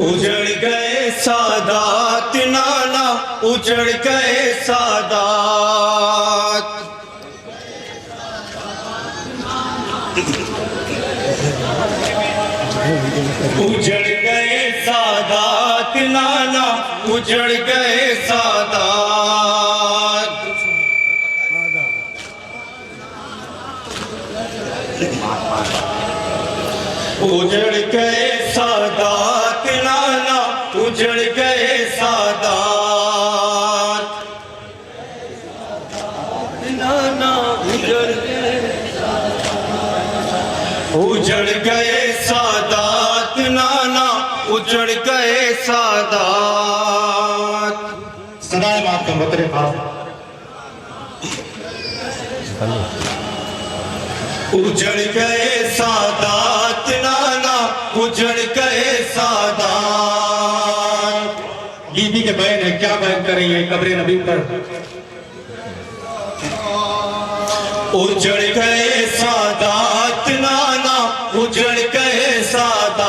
उजड़ गए सादात नाना, उजड़ गए सादात। उजड़ गए सादात नाना, उजड़ गए सादात। उजड़ गए सादात नाना, उजड़ गए सादात नाना, उजड़ गए, उजड़ गए सादात नाना, उजड़ गए सादात। सदाए माफ का बतरे खाओ। उजड़ गए सादात नाना, उजड़ गए सादात। बीबी के बहन है, क्या बहन कर रही है कब्र नबी पर? उजड़ गए सादात नाना, उजड़ गए सादात।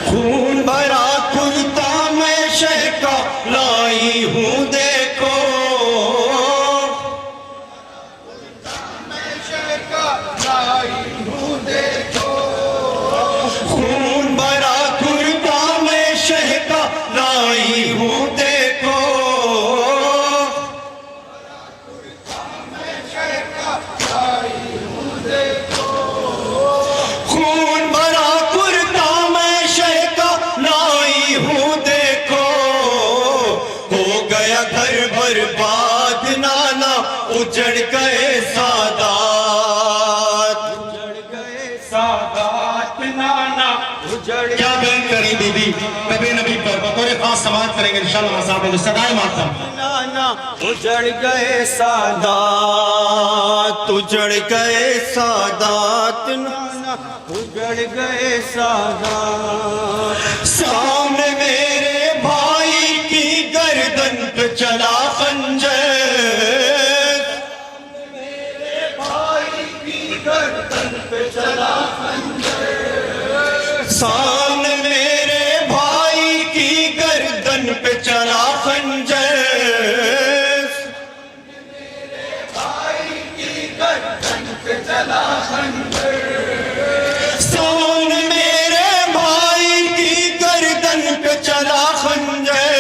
खून भरा कुर्ता मैं शह का लाई हूँ देखो, खून भरा कुर्ता मैं शह का लाई हूँ देखो। खून भरा कुर्ता मैं शह का लाई हूँ देखो। हो गया घर बर्बाद नाना, उजड़ गए सादात। उजड़ गए सादात नाना, उजड़ क्या बहन करी बीबी कब्र नबी पर बतौर खास समाज करेंगे इंशाल्लाह साहब। सदाए मातम नाना, उजड़ गए सादात, उजड़ गए सादात नाना, उजड़ गए सादात। सामने मेरे भाई की गर्दन पे चला खंजर, मेरे भाई की गर्दन पे चला खंजर। सामने मेरे भाई की गर्दन पे चला खंजर, सोन मेरे भाई की गर्दन पे चला खंजर।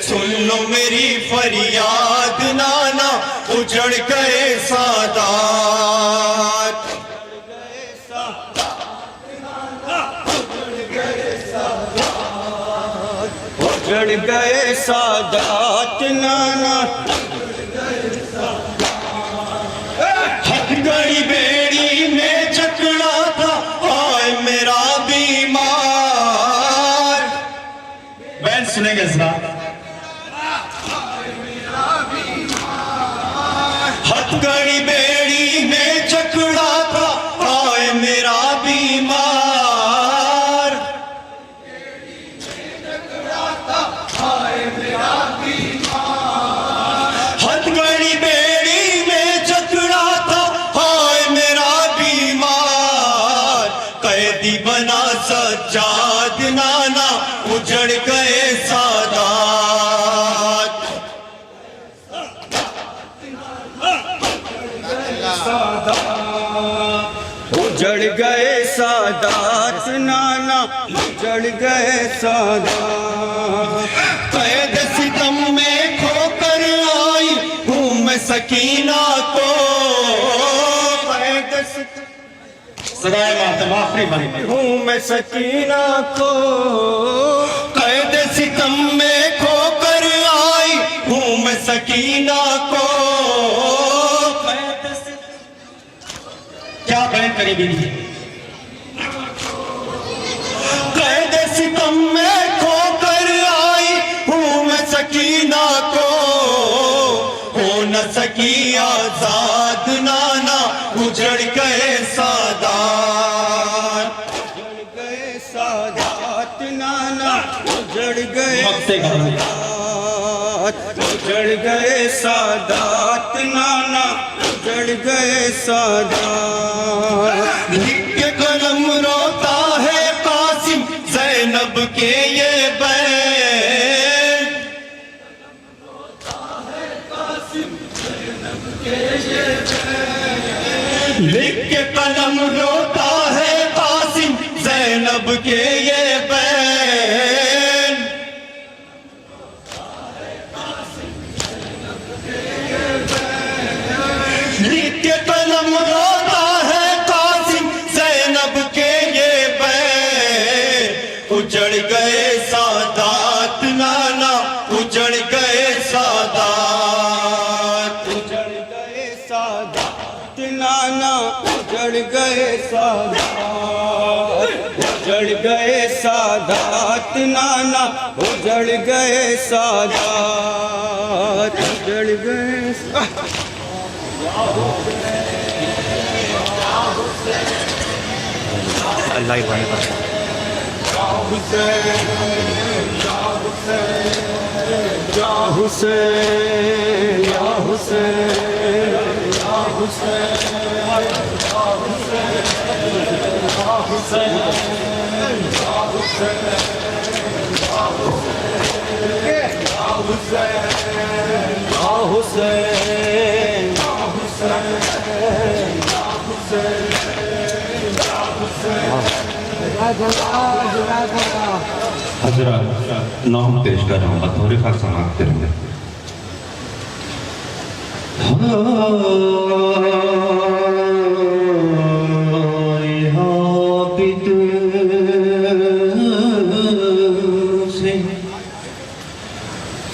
सुन लो मेरी फरियाद नाना, उजड़ गए सादात। उजड़ गए सादात नाना, हथकड़ी बेड़ी में जकड़ा था आए मेरा बीमार। बहन सुनेंगे इस बात। हथकड़ी बेड़ी में जकड़ा था आए मेरा बीमार। हथकड़ी बेड़ी में जकड़ा था हाय मेरा बीमार। कैदी बना सज्जाद नाना, उजड़ गए सादात। उजड़ गए सादात नाना, उजड़ गए सादात। कैद सितम में खोकर आई हूँ मैं सकीना को, कैद सितम सदाए मातम आखिरी बारी हूँ मैं सकीना को। कैद सितम में खोकर आई हूँ मैं सकीना को। क्या बहन करी बीबी? कैद सितम में खोकर आई हूँ मैं सकीना को। हो न सकी आजाद नाना, उजड़ गए सादात। उजड़ गए सादात नाना, उजड़ गए सादात। उजड़ गए सादात नाना, उजड़ गए सादात। लिख के कलम रोता है कासिम ज़ैनब के ये बैत। लिख के कलम रोता है कासिम ज़ैनब के ये बैन। लिख के कलम रोता है कासिम ज़ैनब के ये बैन। उजड़ गए सादात नाना उजड़ गए सादात। उजड़ गए सादात नाना उजड़ गए सादात। उजड़ गए सादात नाना उजड़ गए सादात। उजड़ गए अल्लाह ही बने बस। या हुसैन या हुसैन या हुसैन या हुसैन या हुसैन या हुसैन हजरत नाम पेश कर रहा हूँ बतौर खास समाप्त करेंगे।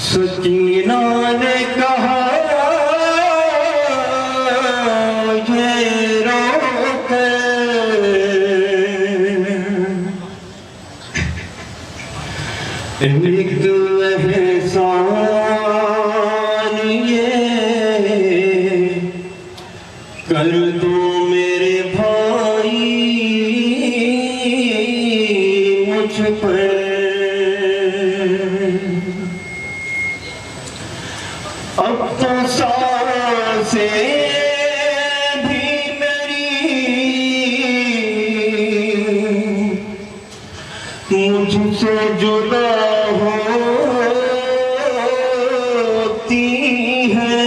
सकीना ने कहा एक एहसान ये कर दो मेरे भाई मुझ पर। अब तो सांसें भी मेरी मुझसे जुदा होती है।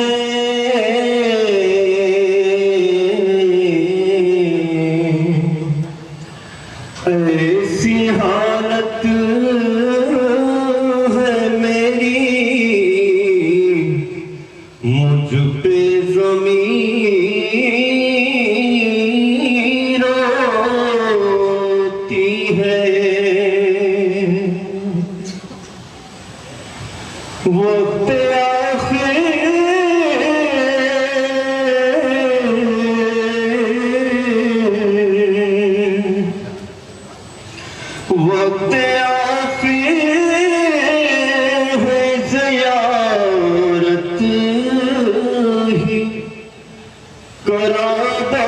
ऐसी हालत है मेरी मुझ पे ज़मीन रोती है। वक्त आखिर वक्त आखिर है ज़ियारत ही करा दो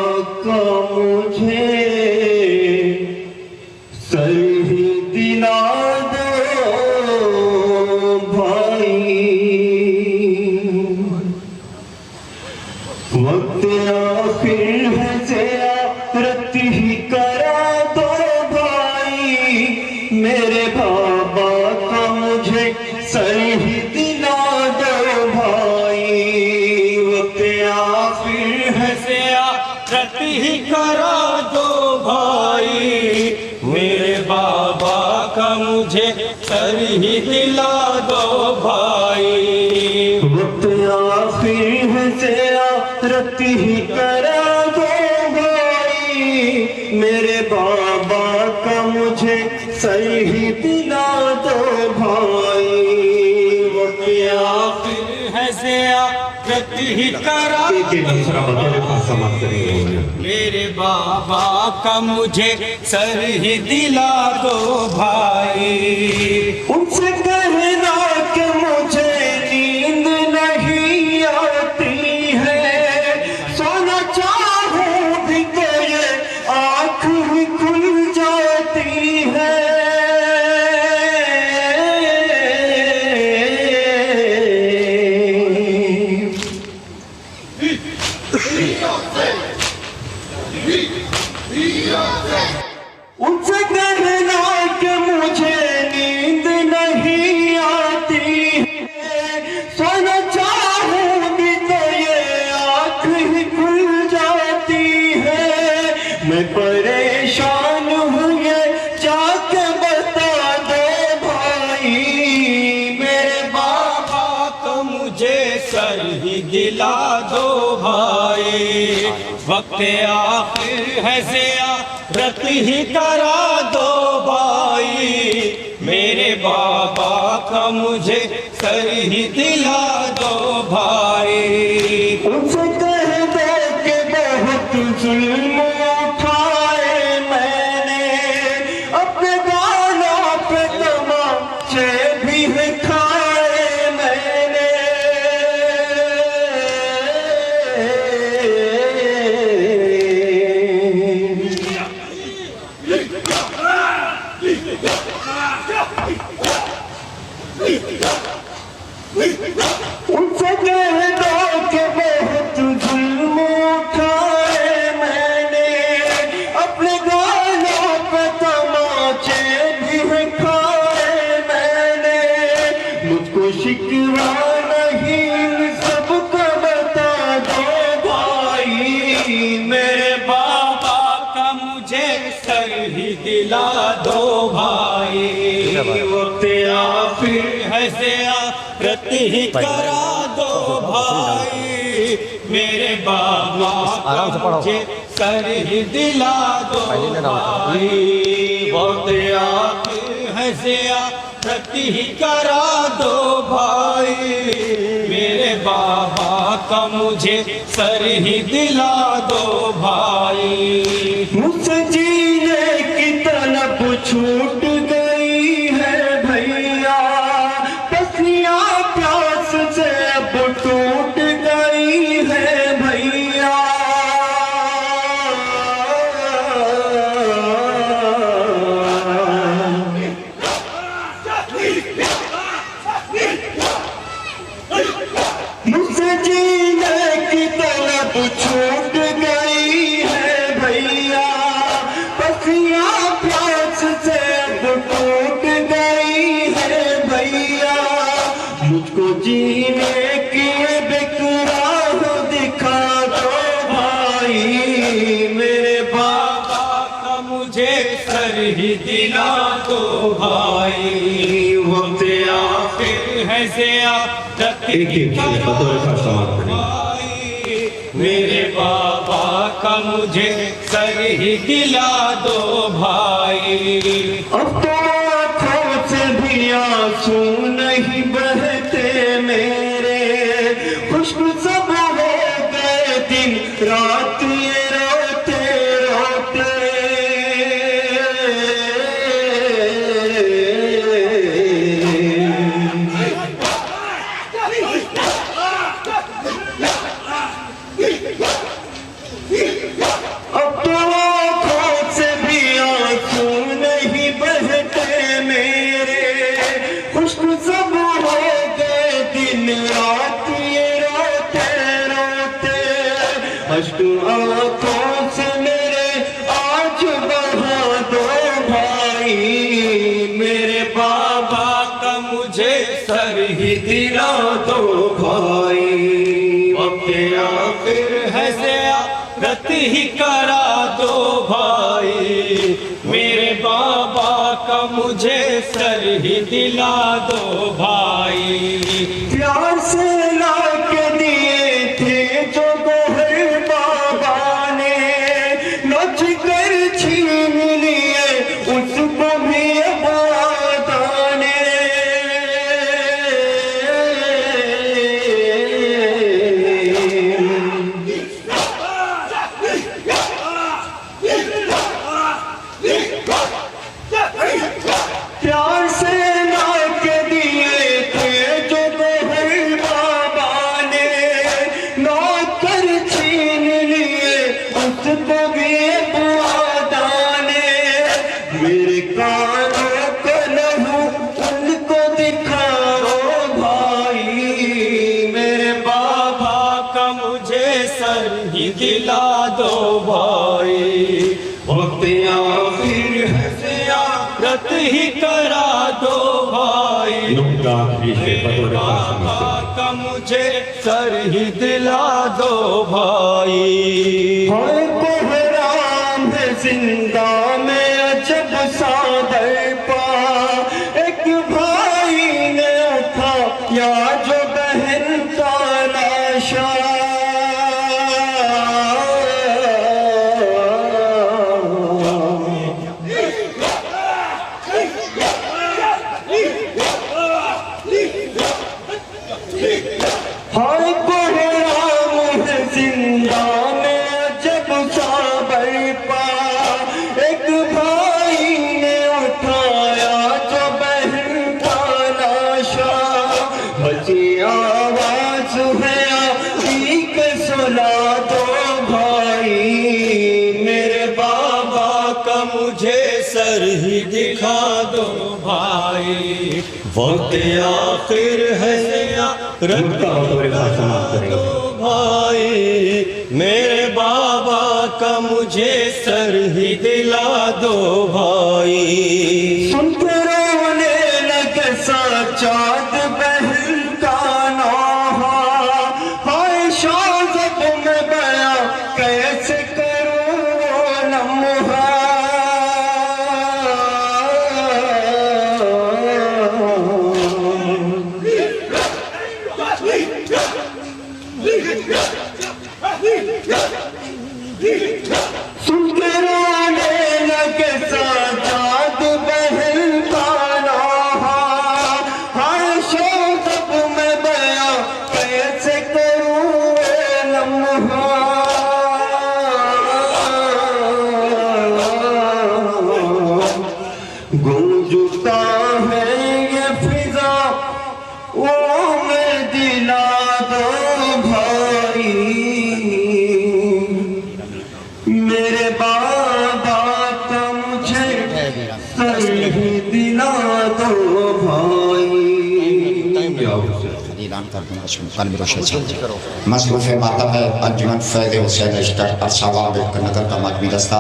मेरे बाबा का मुझे सर ही दिला दो भाई। वक्त आखिर है ज़ियारत ही करा दो भाई। मेरे बाबा का मुझे सर ही दिला दो भाई। वक्त आखिर है ज़ियारत ही करा दो भाई। मेरे बाबा का मुझे सर ही दिला दो भाई। वक्त आखिर है ज़ियारत ही करा दो भाई। मेरे बाबा का मुझे सर ही दिला दो भाई। वक्त आखिर है ज़ियारत ही करा समाप्त करेंगे। मेरे बाबा का मुझे सर ही दिला दो भाई। उनसे कहना कि मुझे नींद नहीं आती है। उनसे कहना कि मुझे नींद नहीं आती है, सोना चाहूंगी तो ये आँख ही खुल जाती है। मैं परेशान हूँ ये जाके बता दो भाई, मेरे बाबा को मुझे सर ही दिला दो भाई। वक्त आखिर है ज़ियारत ही करा दो भाई, मेरे बाबा का मुझे सर ही दिला दो भाई। उनसे कह दो कि बहुत जुल्म उठाए मैंने, अपने गालों पे तमाचे भी खाए मैंने। उनसे कह दो कि बहुत जुल्म उठाए मैंने, अपने गालों पे तमाचे भी खाए मैंने। मुझको शिकवा नहीं सबको बता दो भाई, मेरे बाबा का मुझे सर ही दिला दो भाई। वक्त आखिर है ज़ियारत ही करा दो भाई, मेरे बाबा का मुझे सर ही दिला दो भाई। वक्त आखिर है ज़ियारत ही करा दो भाई, मेरे बाबा का मुझे सर ही दिला दो भाई। मुझसे जीने की तलब छूट गई है भैया, पसलियां प्यास से अब टूट गई है भैया। मुझसे जीने की तलब छूट गई है भैया, पसलियां प्यास से अब टूट गई है भैया। मुझको जीने की बिकरार दिखा दो भाई, मेरे बाबा का मुझे सर ही दिला दो भाई। वक्त आखिर है ज़ियारत ही करा दो भाई, मेरे बाबा का मुझे सर ही दिला दो भाई। अब तो आँखों से भी आंसू नहीं बहते मेरे, खुशबू सब हो गए दिन रात ये रोते रोते। अब तो आँखों से भी आंसू नहीं बहते मेरे, खुशबू सब हो गए दिन रात ये रोते रोते। अश्क आँखों से मेरे आज बहा दो भाई, मेरे बाबा का मुझे सर ही दिला दो भाई। वक्त आखिर है ज़ियारत ही करा दो भाई, मेरे बाबा का मुझे सर ही दिला दो भाई। प्यार से ला के दिए थे जो गोहर बाबा ने, नच कर छीन लिए उसको भी बाबा ने। प्यार से ला के दिए थे जो गोहर बाबा ने, नौकर छीन लिए उसको भी बुआदा ने। मेरे कानों को लहू उनको दिखाओ भाई, मेरे बाबा का मुझे मुझे सर ही दिला दो भाई, वक्त आखिर है ज़ियारत ही करा दो भाई, बाबा का मुझे सर ही दिला दो भाई। हाय कोहराम है जिंदा में अजब सा दरपा, एक भाई ने उठा या जो बहन का लाशा, हाय कोहराम है जिंदा में अजब सा बरपा, एक भाई ने उठाया जो बहन का लाशा, बची आवाज है आपकी के सुला दो भाई, मेरे बाबा का मुझे सर ही दिखा दो भाई, वक्त आखिर है ज़ियारत दो भाई, मेरे बाबा का मुझे सर ही दिला दो भाई। सुनते रोने लगे साचाद बहन का नौहा, हाय शाज़ब में बयां कैसे करूं वो लम्हा, सुनते रोने लगे साजाद बहन का नौहा, हाय शाज़ब में बयां कैसे करूं ये लम्हा, गूंजता है ये फिजा वो मैं दिला दो भाई, मेरे बाबा का मुझे सर ही दिला दो भाई। मसरूफ़ मातम है अंजुमन फैज़ हुसैन रिश्तर अरसावा नगर का मातमी दस्ता,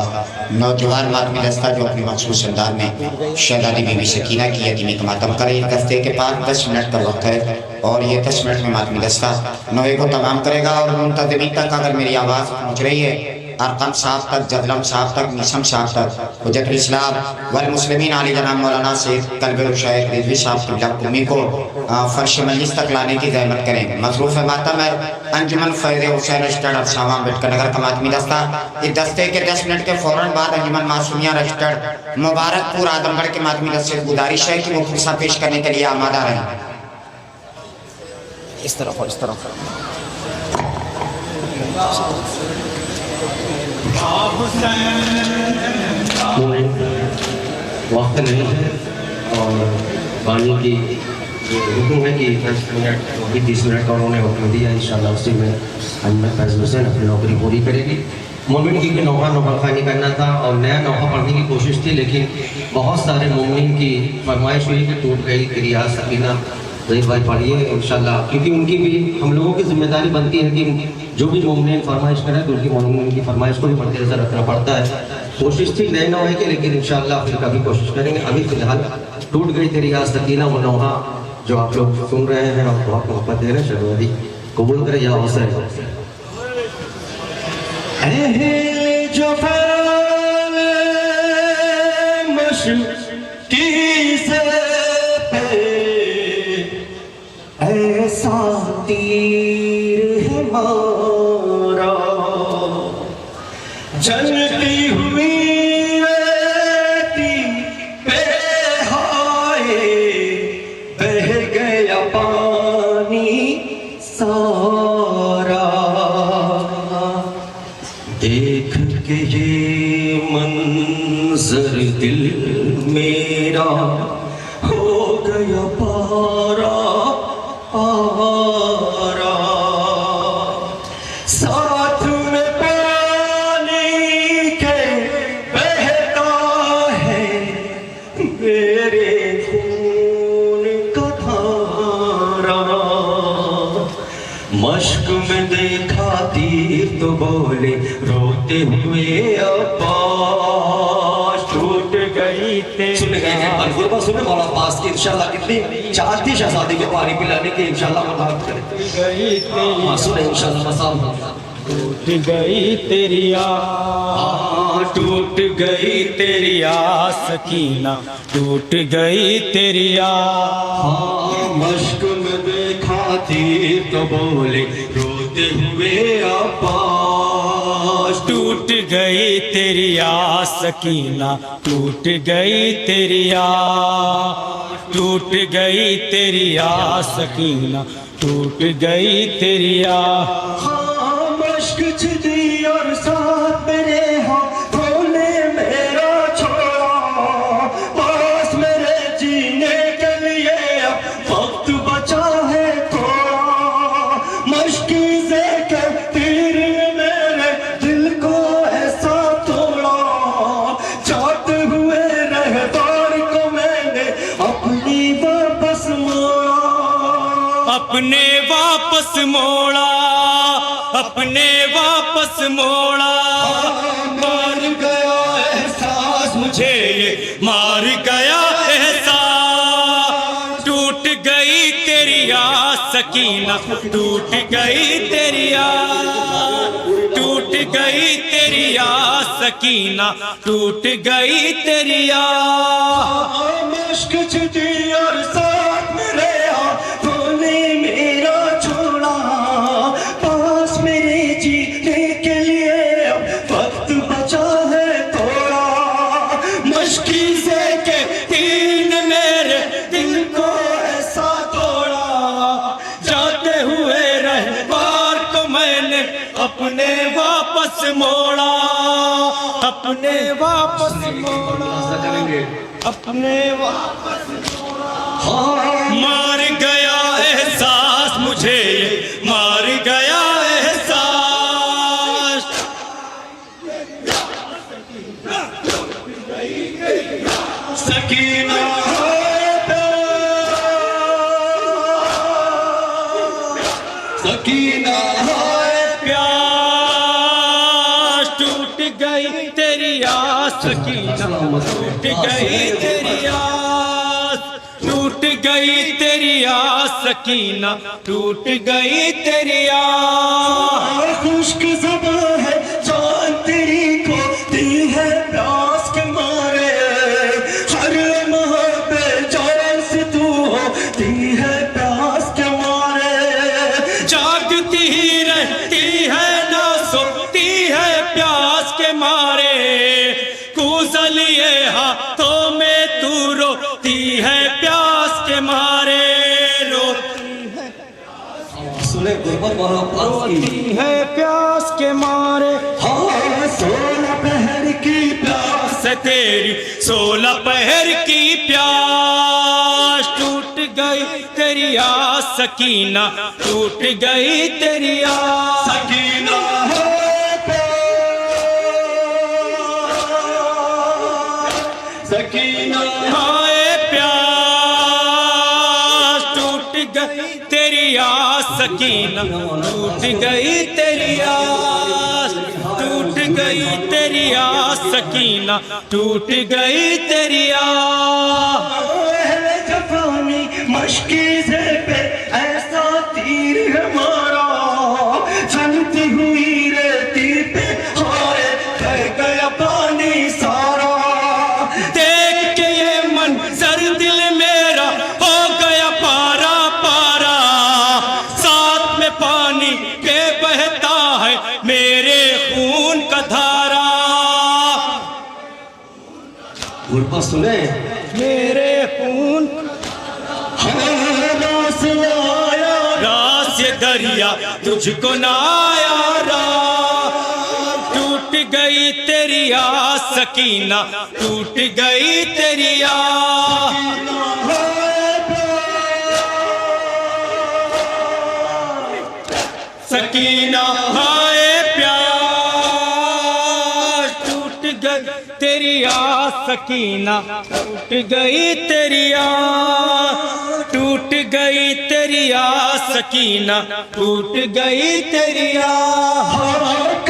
नौजवान मातमी दस्ता जो अपनी मखसूस अंदाज में शहज़ादी बीबी सकीना की यतीमी का मातम करे। दस्ते के पास 10 मिनट का वक्त है और ये 10 मिनट में मातमी दस्ता नौए को तमाम करेगा। और मुंतज़िमीन तक अगर मेरी आवाज़ पहुँच रही है, अरकम साहब तक, जदलम साहब तक, मिसम साहब तक, हुज्जतुल इस्लाम वल मुस्लिमीन आली जनाब मौलाना सैयद कल्बे शायद रिजवी साहब की कुमी को फर्श मजलिस तक लाने की ज़हमत करें। मसरूफ़ मातम है अंजुमन फैज़ हुसैन रजिस्टर्ड अरसावा अम्बेडकर नगर का मातमी दस्ता। इस दस्ते के 10 मिनट के फ़ौरन बाद अंजुमन मासूमिया रजिस्टर्ड मुबारकपुर आदमगढ़ के मातमी दस्ते से गुजारिश है कि वो फुर्सा पेश करने के लिए आमादा रहें। इस तरफ और इस तरफ वक्त नहीं है और पानी की हुक्म है कि 10 मिनट अभी 30 मिनट का उन्होंने हुक्म दिया। इंशाअल्लाह उसी में हम फैज़ हुसैन अपनी नौकरी पूरी करेगी। मोमिन की नौहा खानी करना था और नया नौहा पढ़ने की कोशिश थी, लेकिन बहुत सारे मोमिन की फरमाइश हुई कि टूट गई कि रियाज सकीना ज़हीर भाई पढ़िए इंशाअल्लाह, क्योंकि उनकी भी हम लोगों की जिम्मेदारी बनती है कि जो भी मोमिन फरमाइश करें तो उनकी मोमिन की फरमाइश को भी मद्दे नज़र रखना पड़ता है। कोशिश थी नए नौहे की, लेकिन इंशाअल्लाह फिर कभी कोशिश करेंगे। अभी फिलहाल टूट गई थी रियाज सकीना, वो नौहा जो आप लोग सुन रहे हैं और बहुत मोहब्बत दे रहे हैं, शहज़ादी कबूल करें या हुसैन। जो मशकी से ऐसा तीर है मारा, जलती हुई रेती पे हाय बह गया पानी सारा, देख के ये मंजर दिल मेरा हो गया पारा पारा, साथ में पानी के बहता है मेरे खून का धारा, मश्क में देखा थी तो बोले रोते हुए अब्बास टूट गई तेरी। सुन गए गुरबा सुने मौला अब्बास की इंशाल्लाह कितनी चाहत थी शहजादी को पानी पिलाने की, इंशाल्लाह मदद करे। हाँ सुने इंशाल्लाह मसाल टूट गई तेरी आस, टूट गई तेरी आस सकीना, टूट गई तेरी आस। मश्क में देखा थी तो बोले रोते हुए अब्बास टूट गई तेरी आस सकीना, टूट गई तेरी आस, टूट गई तेरी आस सकीना, टूट गई तेरी आस। मश्क छिदी और साथ मेरे हाथों ने मेरा छोड़ा, पास मेरे जीने के लिए वक्त बचा है थोड़ा। मश्की से के तीर ने मेरे दिल को ऐसा तोड़ा, जाते हुए रहदार को मैंने अपनी वापस मोड़ा, अपने वापस मोड़ा, अपने वापस मोड़ा। मार गया एहसास मुझे ये, मार गया एहसास। टूट गई तेरी आस सकीना, टूट गई तेरी आस, टूट गई तेरी आस सकीना, टूट गई तेरी आस। मश्क छिदी और साथ मेरे हाथों ने मेरा छोड़ा, पास मेरे जीने के लिए वक्त बचा है थोड़ा। मश्की से के तीन मेरे दिल को ऐसा तोड़ा, जाते हुए रहबार को मैंने अपने वापस मोड़ा, अपने वापस मोड़ा, अपने वापस मार गया एहसास मुझे, मार गया एहसास। सकीना सकीना प्यास टूट गई तेरी आस सकीना, टूट गई तेरी आस, टूट गई तेरी आस सकीना, टूट गई तेरी आस। खुश्क ज़बां है जान तेरी को दी है प्यास के मारे, हर लम्हा बेजान से तू होती है प्यास के मारे। जागती ही रहती है ना सोती है प्यास के मारे, कुजलिए हाथों में तू रोती है प्यास के मारे, रोती सुने गुरबत वाला रोती है प्यास के मारे। हाँ 16 पहर की प्यास से तेरी 16 पहर की प्यास, टूट गई तेरी आस सकीना, टूट गई तेरी आस। सकीना है प्यास, सकीना हाय प्यास टूट गई तेरी आस सकीना, टूट गई तेरी आस, टूट गई तेरी आस सकीना, टूट गई तेरी आस। जफानी मश्की से पे ऐसा तीर है मारा, चलती हुई रेती पे हाय बह गया पानी सारा। देख के ये मंजर दिल मेरा हो गया पारा पारा, साथ में पानी के बहता है मेरे खून का धारा। गुरबा सुने मेरे खून रास आया, रास ये दरिया तुझको ना आया रात। टूट गई तेरी आस सकीना, टूट गई तेरी आस। सकीना हाय प्यास टूट गई तेरी आस सकीना, टूट गई तेरी आस, टूट गई तेरी आस सकीना, टूट गई तेरी आस।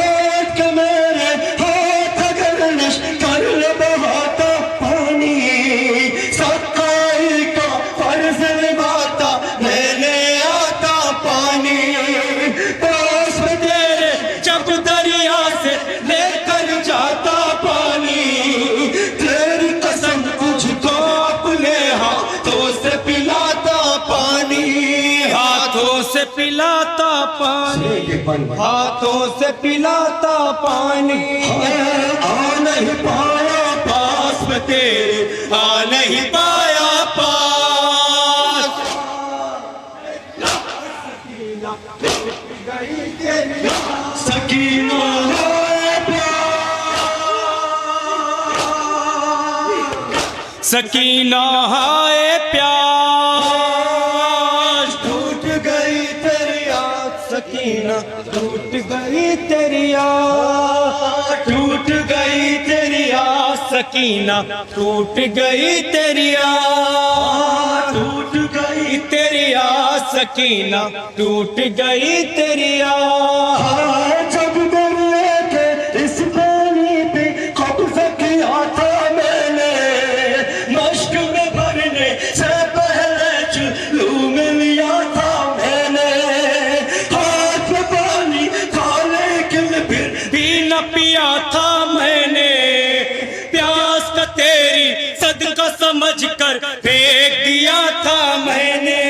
पानी हाथों से पिलाता पानी आ नहीं पाया पास में तेरे आ नहीं पाया पास सकीना सकीना हाय प्यास टूट गई तेरी याद सकीना टूट गई तेरी आस टूट गई तेरी आस सकीना टूट गई तेरी आस टूट गई तेरी आस सकीना टूट गई तेरी आस जब दरिया के इस पानी पे कब्जा किया था मैंने मश्क में भरने से पहले चुलू में लिया था मैंने हाथ में पानी था लेकिन फिर भी न पिया था मैंने प्यास का तेरी सदका समझ कर फेंक दिया था मैंने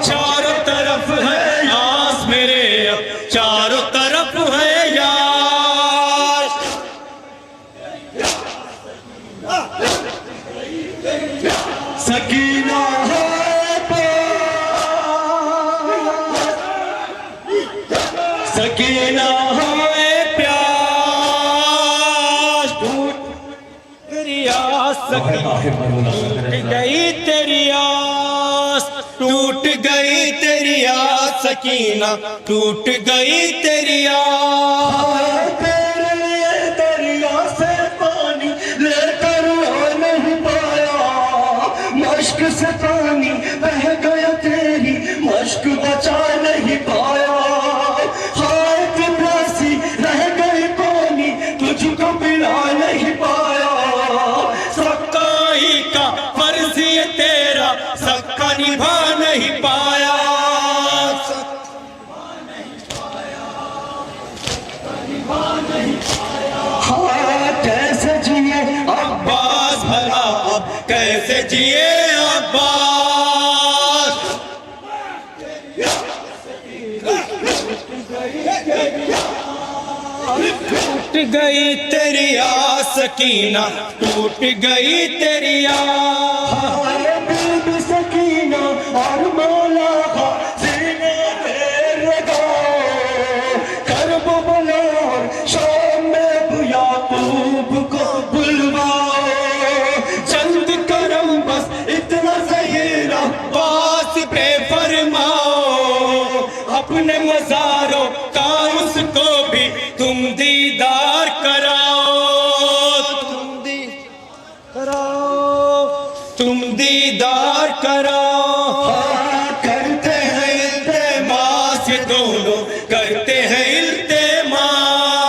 चारों तरफ है आस मेरे अब चारों तरफ है यार सकीना है सकीना है प्यास टूट तेरी आस सकीना टूट गई तेरी आस टूट गई तेरी आस सकीना टूट गई तेरी आस तेरे लिए दरिया से पानी लेकर आ नहीं पाया मश्क से पानी बह गया तेरी मश्क बचा नहीं पाया हाथ प्यासी रह गई पानी तुझको पिला नहीं पाया सकाई का फर्ज ये तेरा सबका निभा नहीं पाया हाँ कैसे जिए अब्बास भला अब कैसे जिए अब्बास टूट गई तेरी आस सकीना टूट गई तेरी आस बीबी सकीना और मौला का सीने में लगा करब बुलाओ शाम में याकूब को बुलवाओ जल्द करम बस इतना ज़हीरा पास पे फरमाओ अपने मज़ारों का उसको भी तुम दीदार कराओ तुम दीदार कराओ करते हैं इल्तिमास ये दोनों करते हैं इल्तिमास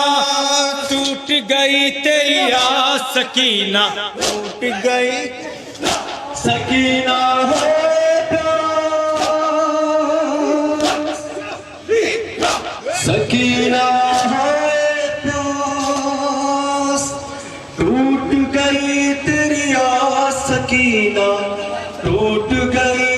टूट गई तेरी आस सकीना टूट गई सकीना है प्यास सकीना है प्यास टूट गई तेरी आस सकीना टूट गई